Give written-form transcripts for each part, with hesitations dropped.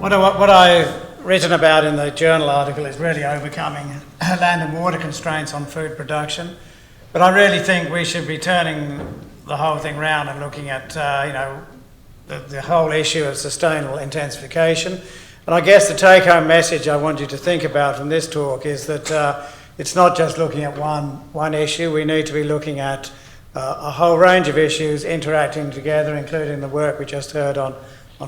What I've written about in the journal article is really overcoming land and water constraints on food production. But I really think we should be turning the whole thing round and looking at, the whole issue of sustainable intensification. And I guess the take-home message I want you to think about from this talk is that it's not just looking at one issue. We need to be looking at a whole range of issues interacting together, including the work we just heard on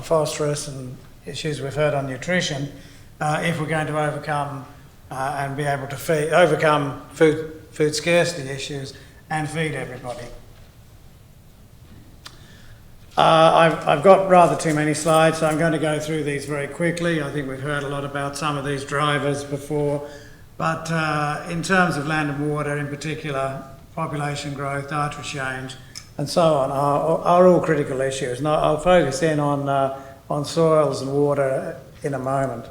phosphorus and issues we've heard on nutrition, if we're going to overcome and be able to overcome food scarcity issues and feed everybody. I've got rather too many slides, so I'm going to go through these very quickly. I think we've heard a lot about some of these drivers before, but in terms of land and water in particular, population growth, dietary change, and so on are all critical issues. And I'll focus in on soils and water in a moment.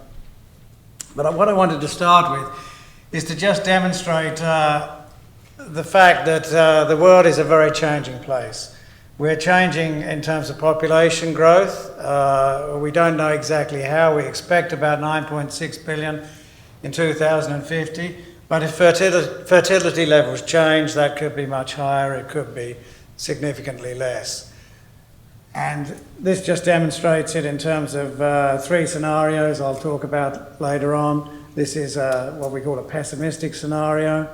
But what I wanted to start with is to just demonstrate the fact that the world is a very changing place. We're changing in terms of population growth. We don't know exactly how. We expect about 9.6 billion in 2050. But if fertility levels change, that could be much higher. It could be significantly less. And this just demonstrates it in terms of three scenarios I'll talk about later on. This is what we call a pessimistic scenario.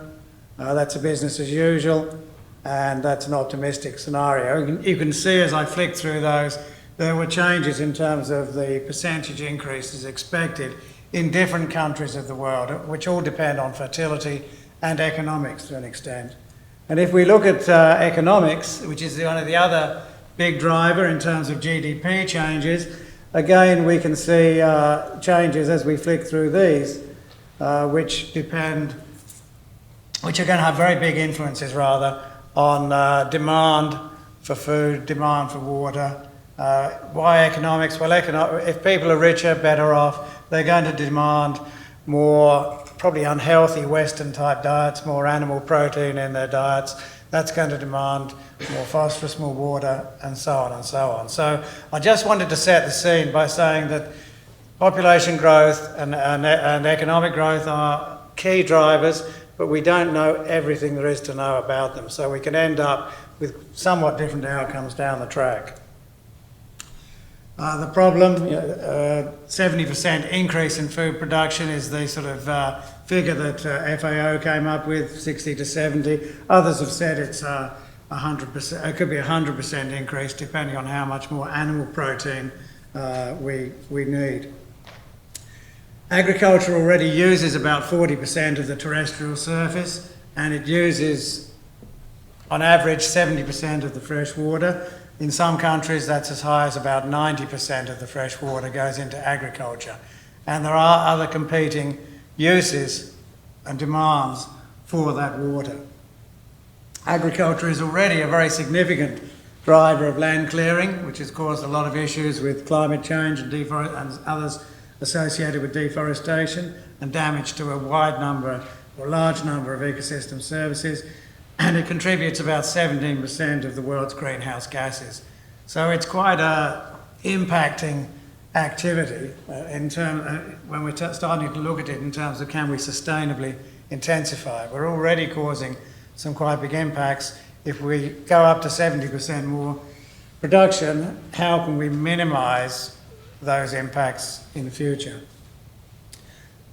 That's a business as usual, and that's an optimistic scenario. You can see as I flick through those, there were changes in terms of the percentage increases expected in different countries of the world, which all depend on fertility and economics to an extent. And if we look at economics, which is one of the other big driver in terms of GDP changes, again we can see changes as we flick through these, which are going to have very big influences rather on demand for food, demand for water. Why economics? Well, if people are richer, better off, they're going to demand more probably unhealthy Western type diets, more animal protein in their diets. That's going to demand more phosphorus, more water, and so on and so on. So I just wanted to set the scene by saying that population growth and economic growth are key drivers, but we don't know everything there is to know about them. So we can end up with somewhat different outcomes down the track. The problem, 70% increase in food production is the sort of figure that FAO came up with, 60 to 70. Others have said it's 100%, it could be 100% increase depending on how much more animal protein we need. Agriculture already uses about 40% of the terrestrial surface, and it uses on average 70% of the fresh water. In some countries, that's as high as about 90% of the fresh water goes into agriculture. And there are other competing uses and demands for that water. Agriculture is already a very significant driver of land clearing, which has caused a lot of issues with climate change and others associated with deforestation and damage to a large number of ecosystem services. And it contributes about 17% of the world's greenhouse gases. So it's quite an impacting activity when we're starting to look at it in terms of can we sustainably intensify. We're already causing some quite big impacts. If we go up to 70% more production, how can we minimise those impacts in the future?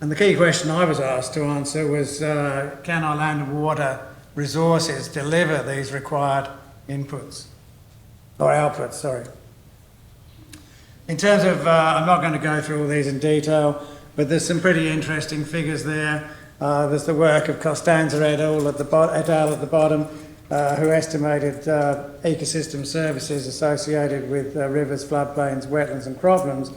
And the key question I was asked to answer was, can our land and water resources deliver these required outputs, sorry. In terms of, I'm not going to go through all these in detail, but there's some pretty interesting figures there. There's the work of Costanza et al. At the bottom, who estimated ecosystem services associated with rivers, floodplains, wetlands and croplands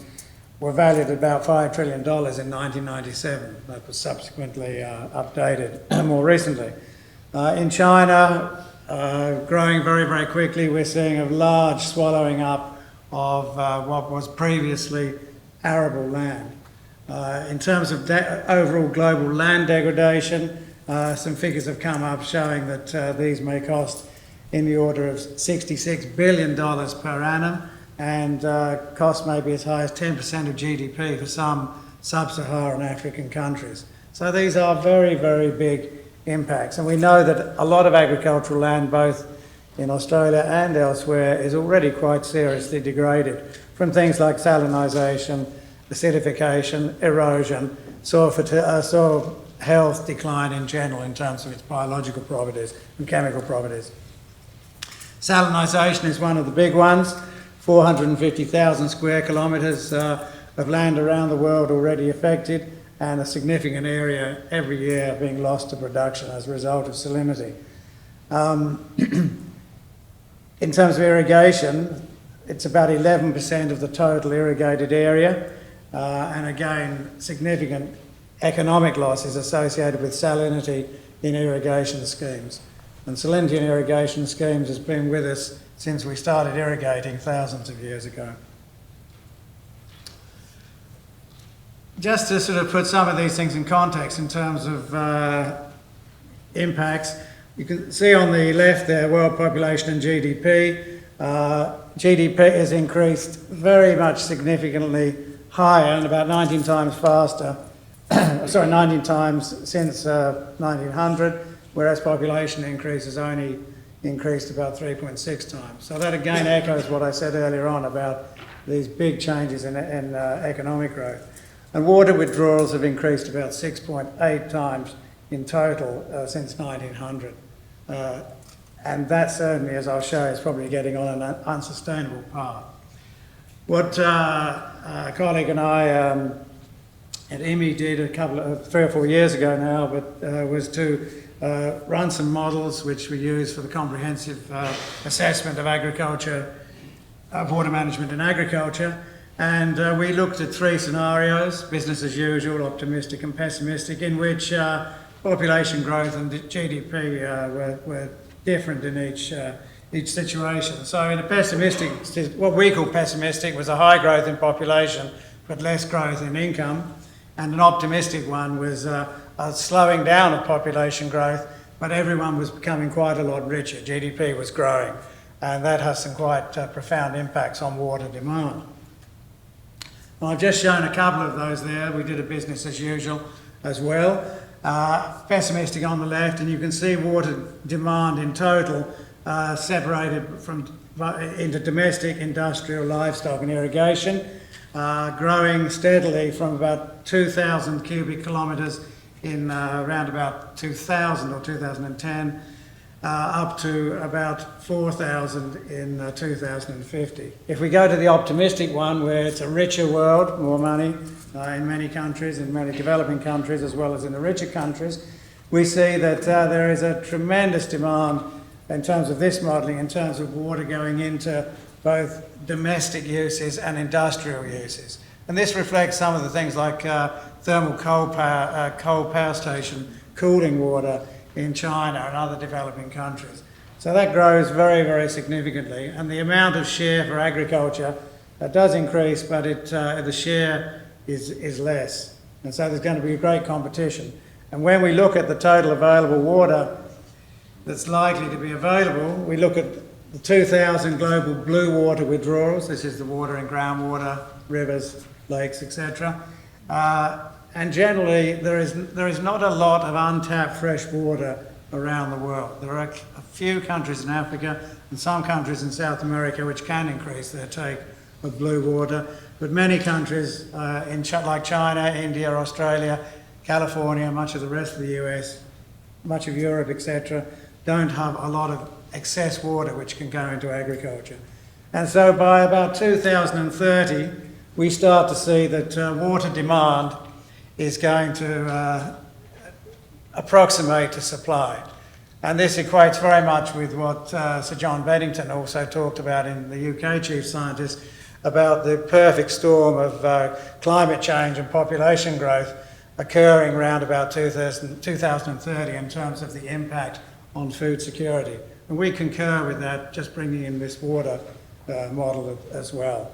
were valued at about $5 trillion in 1997. That was subsequently updated more recently. In China, growing very, very quickly, we're seeing a large swallowing up of what was previously arable land. In terms of overall global land degradation, some figures have come up showing that these may cost in the order of $66 billion per annum. and costs may be as high as 10% of GDP for some sub-Saharan African countries. So these are very, very big impacts. And we know that a lot of agricultural land, both in Australia and elsewhere, is already quite seriously degraded from things like salinisation, acidification, erosion, soil health decline in general in terms of its biological properties and chemical properties. Salinisation is one of the big ones. 450,000 square kilometres of land around the world already affected, and a significant area every year being lost to production as a result of salinity. In terms of irrigation, it's about 11% of the total irrigated area, and again, significant economic losses associated with salinity in irrigation schemes. And salinity in irrigation schemes has been with us since we started irrigating thousands of years ago. Just to sort of put some of these things in context in terms of impacts, you can see on the left there world population and GDP. GDP has increased very much significantly higher and about 19 times faster, 19 times since 1900, whereas population increase has only increased about 3.6 times. So that again echoes what I said earlier on about these big changes in economic growth. And water withdrawals have increased about 6.8 times in total since 1900. And that certainly, as I'll show, is probably getting on an unsustainable path. What a colleague and I at IMI did 3 or 4 years ago now, but was to run some models which we use for the comprehensive assessment of agriculture, of water management in agriculture. And we looked at 3 scenarios, business as usual, optimistic and pessimistic, in which population growth and GDP were different in each situation. So in a pessimistic, what we call pessimistic was a high growth in population, but less growth in income. And an optimistic one was a slowing down of population growth, but everyone was becoming quite a lot richer. GDP was growing, and that has some quite profound impacts on water demand. Well, I've just shown a couple of those there. We did a business as usual as well. Pessimistic on the left, and you can see water demand in total separated into domestic, industrial, livestock and irrigation, growing steadily from about 2,000 cubic kilometres in around about 2000 or 2010 up to about 4,000 in 2050. If we go to the optimistic one, where it's a richer world, more money in many countries, in many developing countries as well as in the richer countries, we see that there is a tremendous demand in terms of this modelling, in terms of water going into both domestic uses and industrial uses. And this reflects some of the things like thermal coal power station cooling water in China and other developing countries. So that grows very, very significantly, and the amount of share for agriculture does increase, but the share is less. And so there's going to be a great competition. And when we look at the total available water that's likely to be available, we look at the 2,000 global blue water withdrawals. This is the water in groundwater, rivers, lakes, etc. And generally, there is not a lot of untapped fresh water around the world. There are a few countries in Africa and some countries in South America which can increase their take of blue water, but many countries like China, India, Australia, California, much of the rest of the US, much of Europe, etc., don't have a lot of excess water which can go into agriculture. And so by about 2030, we start to see that water demand is going to approximate to supply. And this equates very much with what Sir John Beddington also talked about in the UK Chief Scientist, about the perfect storm of climate change and population growth occurring around about 2030 in terms of the impact on food security. And we concur with that, just bringing in this water model as well.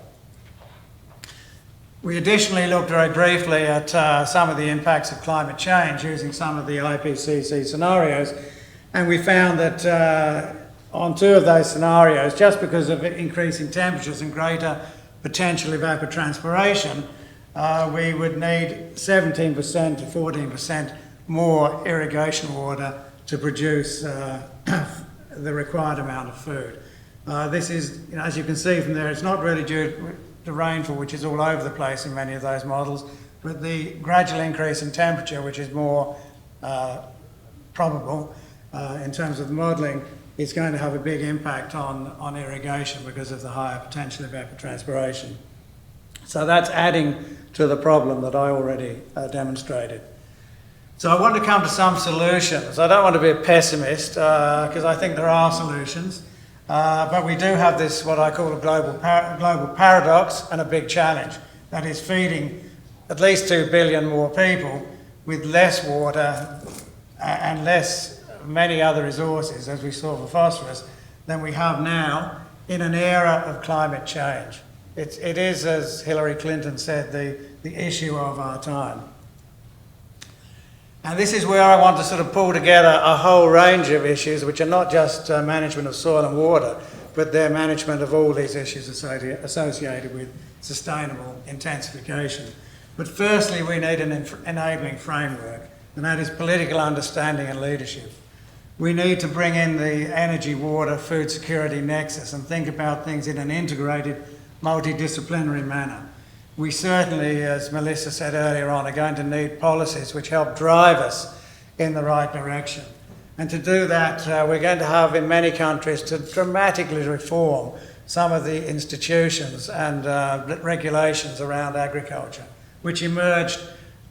We additionally looked very briefly at some of the impacts of climate change using some of the IPCC scenarios, and we found that on two of those scenarios, just because of increasing temperatures and greater potential evapotranspiration, we would need 17% to 14% more irrigation water to produce the required amount of food. This is, as you can see from there, it's not really due to rainfall, which is all over the place in many of those models, but the gradual increase in temperature, which is more probable in terms of the modelling, is going to have a big impact on irrigation because of the higher potential evapotranspiration. So that's adding to the problem that I already demonstrated. So I want to come to some solutions. I don't want to be a pessimist because I think there are solutions, but we do have this, what I call a global paradox and a big challenge. That is feeding at least 2 billion more people with less water and many other resources, as we saw for phosphorus, than we have now in an era of climate change. It is, as Hillary Clinton said, the issue of our time. And this is where I want to sort of pull together a whole range of issues, which are not just management of soil and water, but their management of all these issues associated with sustainable intensification. But firstly, we need an enabling framework, and that is political understanding and leadership. We need to bring in the energy, water, food security nexus and think about things in an integrated, multidisciplinary manner. We certainly, as Melissa said earlier on, are going to need policies which help drive us in the right direction. And to do that, we're going to have in many countries to dramatically reform some of the institutions and regulations around agriculture, which emerged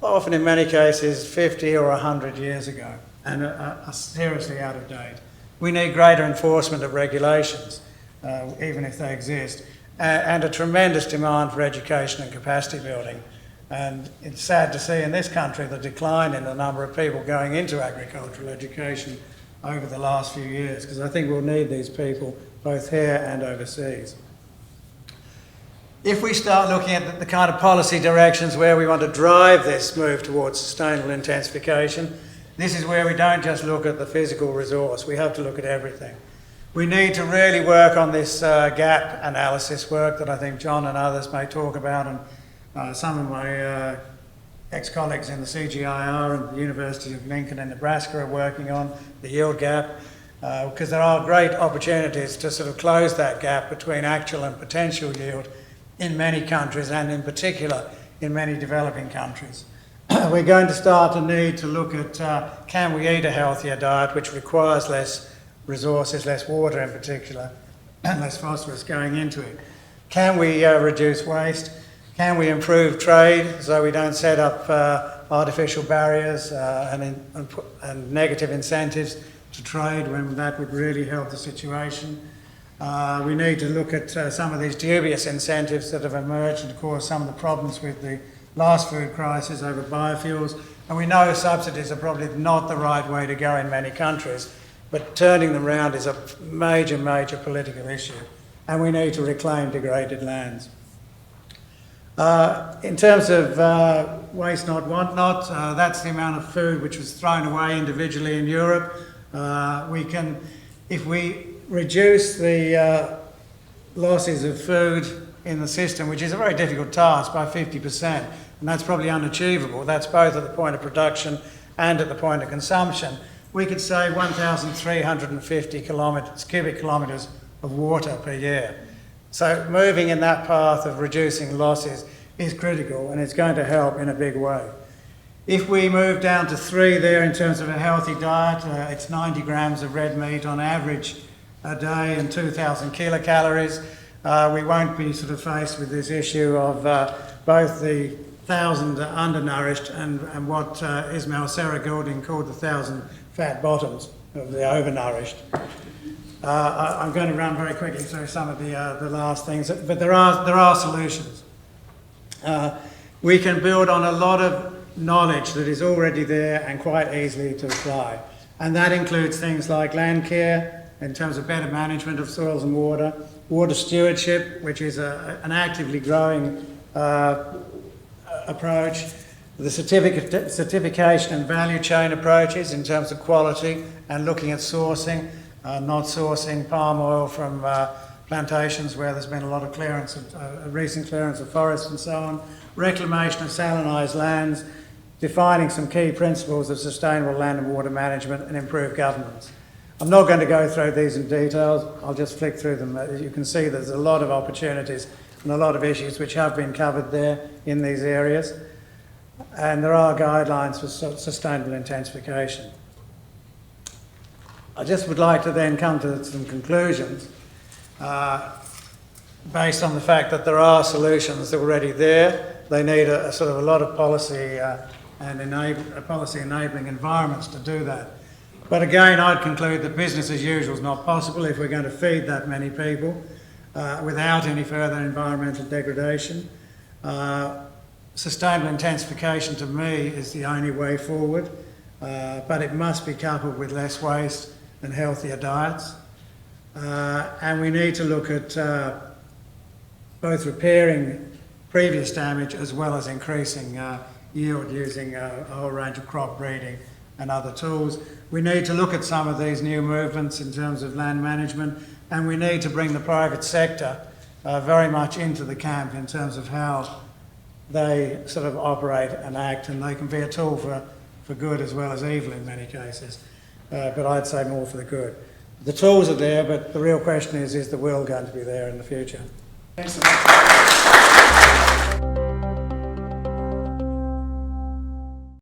often in many cases 50 or 100 years ago and are seriously out of date. We need greater enforcement of regulations, even if they exist, and a tremendous demand for education and capacity building. And it's sad to see in this country the decline in the number of people going into agricultural education over the last few years, because I think we'll need these people both here and overseas. If we start looking at the kind of policy directions where we want to drive this move towards sustainable intensification, this is where we don't just look at the physical resource, we have to look at everything. We need to really work on this gap analysis work that I think John and others may talk about, and some of my ex-colleagues in the CGIAR and the University of Lincoln in Nebraska are working on the yield gap, because there are great opportunities to sort of close that gap between actual and potential yield in many countries, and in particular in many developing countries. We're going to start to need to look at can we eat a healthier diet which requires less resources, less water in particular, and less phosphorus going into it. Can we reduce waste? Can we improve trade so we don't set up artificial barriers and negative incentives to trade when that would really help the situation? We need to look at some of these dubious incentives that have emerged and caused some of the problems with the last food crisis over biofuels. And we know subsidies are probably not the right way to go in many countries, but turning them around is a major, major political issue. And we need to reclaim degraded lands. In terms of waste not, want not, that's the amount of food which was thrown away individually in Europe. If we reduce the losses of food in the system, which is a very difficult task, by 50%, and that's probably unachievable. That's both at the point of production and at the point of consumption. We could save 1,350 cubic kilometres of water per year. So moving in that path of reducing losses is critical, and it's going to help in a big way. If we move down to 3 there in terms of a healthy diet, it's 90 grams of red meat on average a day and 2,000 kilocalories. We won't be sort of faced with this issue of both the 1,000 undernourished and what Ismail Serra Goulding called the 1,000 fat bottoms of the overnourished. I'm going to run very quickly through some of the last things, but there are solutions. We can build on a lot of knowledge that is already there and quite easily to apply, and that includes things like land care in terms of better management of soils and water, water stewardship, which is an actively growing approach, the certification and value chain approaches in terms of quality and looking at sourcing, not sourcing palm oil from plantations where there's been a lot of clearance, recent clearance of forests and so on, reclamation of salinised lands, defining some key principles of sustainable land and water management and improved governance. I'm not going to go through these in details, I'll just flick through them. As you can see, there's a lot of opportunities and a lot of issues which have been covered there in these areas. And there are guidelines for sustainable intensification. I just would like to then come to some conclusions based on the fact that there are solutions already there. They need a sort of a lot of policy policy enabling environments to do that. But again, I'd conclude that business as usual is not possible if we're going to feed that many people without any further environmental degradation. Sustainable intensification to me is the only way forward, but it must be coupled with less waste and healthier diets. And we need to look at both repairing previous damage as well as increasing yield using a whole range of crop breeding and other tools. We need to look at some of these new movements in terms of land management, and we need to bring the private sector very much into the camp in terms of how they sort of operate and act, and they can be a tool for good as well as evil in many cases, but I'd say more for the good. The tools are there, but the real question is the will going to be there in the future? Thanks so much.